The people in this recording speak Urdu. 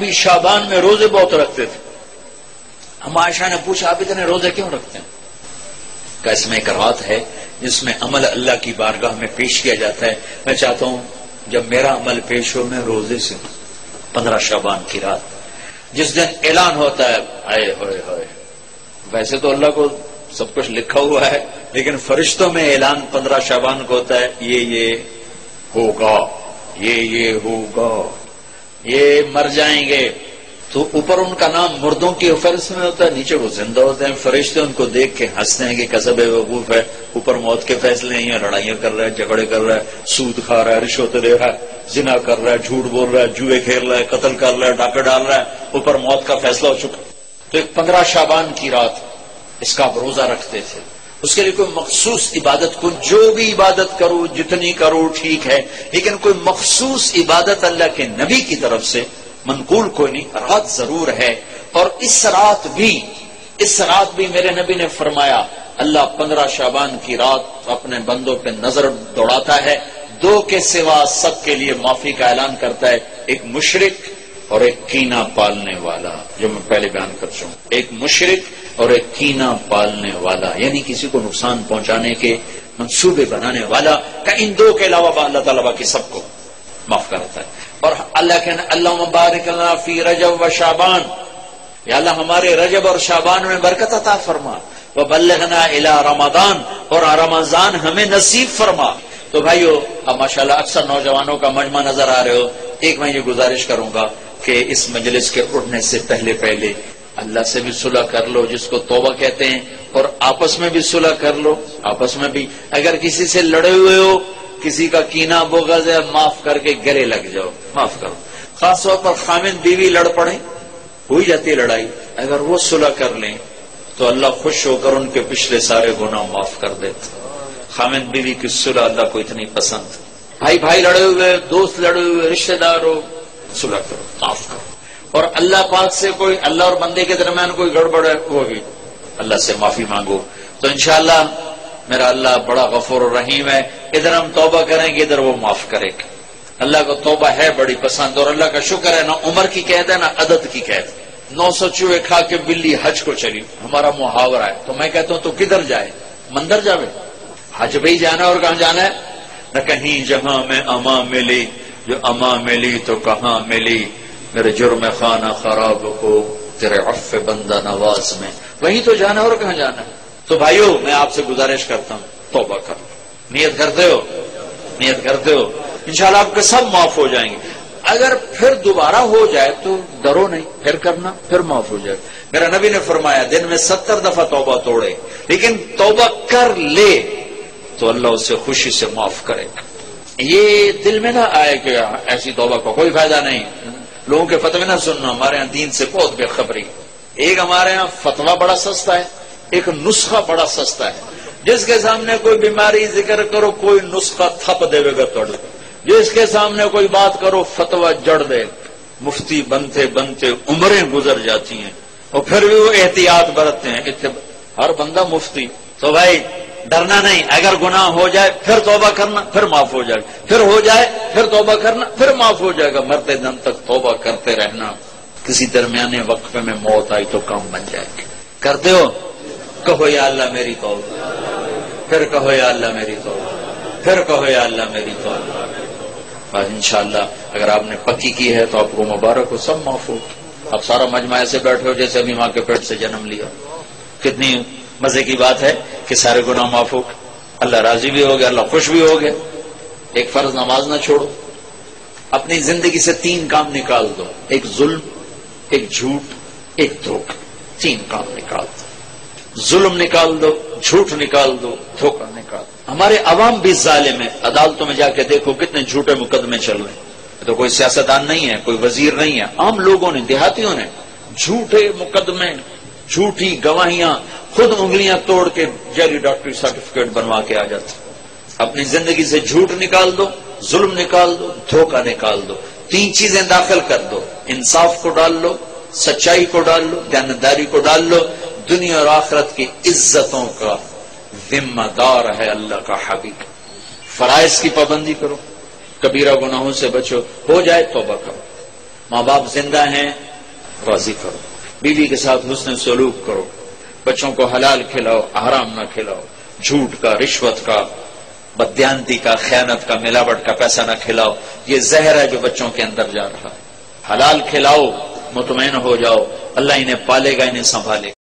بھی شعبان میں روزے بہت رکھتے تھے. ہم عائشہ نے پوچھا آپ اتنے روزے کیوں رکھتے ہیں؟ کہ اس میں ایک رات ہے جس میں عمل اللہ کی بارگاہ میں پیش کیا جاتا ہے. میں چاہتا ہوں جب میرا عمل پیش ہو میں روزے سے 15 شعبان کی رات جس دن اعلان ہوتا ہے آئے ہوئے ہوئے. ویسے تو اللہ کو سب کچھ لکھا ہوا ہے لیکن فرشتوں میں اعلان 15 شعبان کو ہوتا ہے یہ ہوگا یہ ہوگا یہ مر جائیں گے. تو اوپر ان کا نام مردوں کی فہرست میں ہوتا ہے, نیچے وہ زندہ ہوتے ہیں. فرشتے ان کو دیکھ کے ہنستے ہیں کہ کسب وقوف ہے, اوپر موت کے فیصلے ہیں, لڑائیاں کر رہا ہے, جھگڑے کر رہا ہے, سود کھا رہا ہے, رشوت دے رہا ہے, زنا کر رہا ہے, جھوٹ بول رہا ہے, جوئے کھیل رہا ہے, قتل کر رہا ہے, ڈاکے ڈال رہا ہے, اوپر موت کا فیصلہ ہو چکا. تو ایک 15 شعبان کی رات اس کا آپ روزہ رکھتے تھے. اس کے لیے کوئی مخصوص عبادت کو جو بھی عبادت کرو جتنی کرو ٹھیک ہے, لیکن کوئی مخصوص عبادت اللہ کے نبی کی طرف سے منقول کوئی نہیں. رات ضرور ہے اور اس رات بھی میرے نبی نے فرمایا اللہ 15 شعبان کی رات اپنے بندوں پہ نظر دوڑاتا ہے. 2 کے سوا سب کے لیے معافی کا اعلان کرتا ہے, ایک مشرک اور ایک کینہ پالنے والا, جو میں پہلے بیان کر چکا ہوں. ایک مشرک اور ایک کینہ پالنے والا یعنی کسی کو نقصان پہنچانے کے منصوبے بنانے والا, کہ ان 2 کے علاوہ اللہ تعالیٰ باقی سب کو معاف کرتا ہے. اور اللہ کہنا اللہ مبارک لنا فی رجب و شعبان, یا اللہ ہمارے رجب اور شعبان میں برکت عطا فرما. وبلغنا الی رمضان, اور رمضان ہمیں نصیب فرما. تو بھائیو اب ماشاءاللہ اکثر نوجوانوں کا مجمع نظر آ رہے ہو. ایک میں یہ گزارش کروں گا کہ اس مجلس کے اٹھنے سے پہلے اللہ سے بھی صلح کر لو جس کو توبہ کہتے ہیں, اور آپس میں بھی صلح کر لو. آپس میں بھی اگر کسی سے لڑے ہوئے ہو, کسی کا کینہ بغض ہے, معاف کر کے گلے لگ جاؤ, معاف کرو. خاص طور پر خامد بیوی لڑ پڑے, ہو ہی جاتی ہے لڑائی, اگر وہ صلح کر لیں تو اللہ خوش ہو کر ان کے پچھلے سارے گناہ معاف کر دیتے. خامد بیوی کی صلح اللہ کو اتنی پسند. بھائی لڑے ہوئے, دوست لڑے ہوئے, رشتہ دار ہو, صلح کرو, معاف کرو. اور اللہ پاک سے کوئی اللہ اور بندے کے درمیان کوئی گڑبڑ ہے وہ بھی اللہ سے معافی مانگو. تو انشاءاللہ میرا اللہ بڑا غفور الرحیم ہے. ادھر ہم توبہ کریں گے, ادھر وہ معاف کرے گا. اللہ کو توبہ ہے بڑی پسند, اور اللہ کا شکر ہے نہ عمر کی قید ہے نہ عدد کی قید. 900 چوہے کھا کے بلی حج کو چلی, ہمارا محاورہ ہے. تو میں کہتا ہوں تو کدھر جائے, مندر جاوے, حج بھی جانا اور کہاں جانا ہے. نہ کہیں جہاں میں اما ملی, جو اما ملی تو کہاں ملی, میرے جرم خانہ خراب کو تیرے عفو بندہ نواز میں, وہیں تو جانا اور کہاں جانا ہے. تو بھائیو میں آپ سے گزارش کرتا ہوں توبہ کر لو. نیت کرتے ہو انشاءاللہ آپ کے سب معاف ہو جائیں گے. اگر پھر دوبارہ ہو جائے تو ڈرو نہیں, پھر کرنا, پھر معاف ہو جائے. میرا نبی نے فرمایا دن میں 70 دفعہ توبہ توڑے, لیکن توبہ کر لے تو اللہ اسے خوشی سے معاف کرے. یہ دل میں نہ آئے کہ ایسی توبہ کا کوئی فائدہ نہیں. لوگوں کے فتوے نہ سننا, ہمارے ہاں دین سے بہت بے خبری. ایک ہمارے ہاں فتویٰ بڑا سستا ہے, ایک نسخہ بڑا سستا ہے. جس کے سامنے کوئی بیماری ذکر کرو کوئی نسخہ تھپ دے گا توڑ. جس کے سامنے کوئی بات کرو فتویٰ جڑ دے. مفتی بنتے بنتے عمریں گزر جاتی ہیں اور پھر بھی وہ احتیاط برتتے ہیں. ہر بندہ مفتی. تو بھائی ڈرنا نہیں, اگر گناہ ہو جائے پھر توبہ کرنا, پھر معاف ہو جائے گا, پھر ہو جائے پھر توبہ کرنا, پھر معاف ہو جائے گا. مرتے دم تک توبہ کرتے رہنا. کسی درمیانے وقفے میں موت آئی تو کام بن جائے گا. کرتے ہو, کہو یا اللہ میری توبہ, پھر کہو یا اللہ میری توبہ, پھر کہو یا اللہ میری توبہ. بس انشاءاللہ اگر آپ نے پکی کی ہے تو آپ کو مبارک ہو, سب معاف ہو. اب سارا مجمع ایسے بیٹھے ہو جیسے ابھی ماں کے پیٹ سے جنم لیا. کتنی مزے کی بات ہے کہ سارے گناہ معاف ہو, اللہ راضی بھی ہو گیا, اللہ خوش بھی ہو گیا. ایک فرض نماز نہ چھوڑو. اپنی زندگی سے 3 کام نکال دو, ایک ظلم, ایک جھوٹ, ایک دھوکہ. 3 کام نکال دو. ظلم نکال دو, جھوٹ نکال دو, دھوکہ نکال دو. ہمارے عوام بھی ظالم ہے. عدالتوں میں جا کے دیکھو کتنے جھوٹے مقدمے چل رہے ہیں. تو کوئی سیاستدان نہیں ہے, کوئی وزیر نہیں ہے, عام لوگوں نے, دیہاتیوں نے جھوٹے مقدمے, جھوٹی گواہیاں, خود انگلیاں توڑ کے جعلی ڈاکٹری سرٹیفکیٹ بنوا کے آ جاتے. اپنی زندگی سے جھوٹ نکال دو, ظلم نکال دو, دھوکہ نکال دو. 3 چیزیں داخل کر دو, انصاف کو ڈال لو, سچائی کو ڈال لو, دیانتداری کو ڈال لو. دنیا اور آخرت کی عزتوں کا ذمہ دار ہے اللہ کا حبیب. فرائض کی پابندی کرو, کبیرہ گناہوں سے بچو, ہو جائے توبہ کرو. ماں باپ زندہ ہیں راضی کرو، بیوی کے ساتھ حسن سلوک کرو، بچوں کو حلال کھلاؤ، حرام نہ کھلاؤ، جھوٹ کا، رشوت کا، بددیانتی کا، خیانت کا، ملاوٹ کا پیسہ نہ کھلاؤ، یہ زہر ہے جو بچوں کے اندر جا رہا ہے۔ حلال کھلاؤ، مطمئن ہو جاؤ، اللہ انہیں پالے گا، انہیں سنبھالے گا۔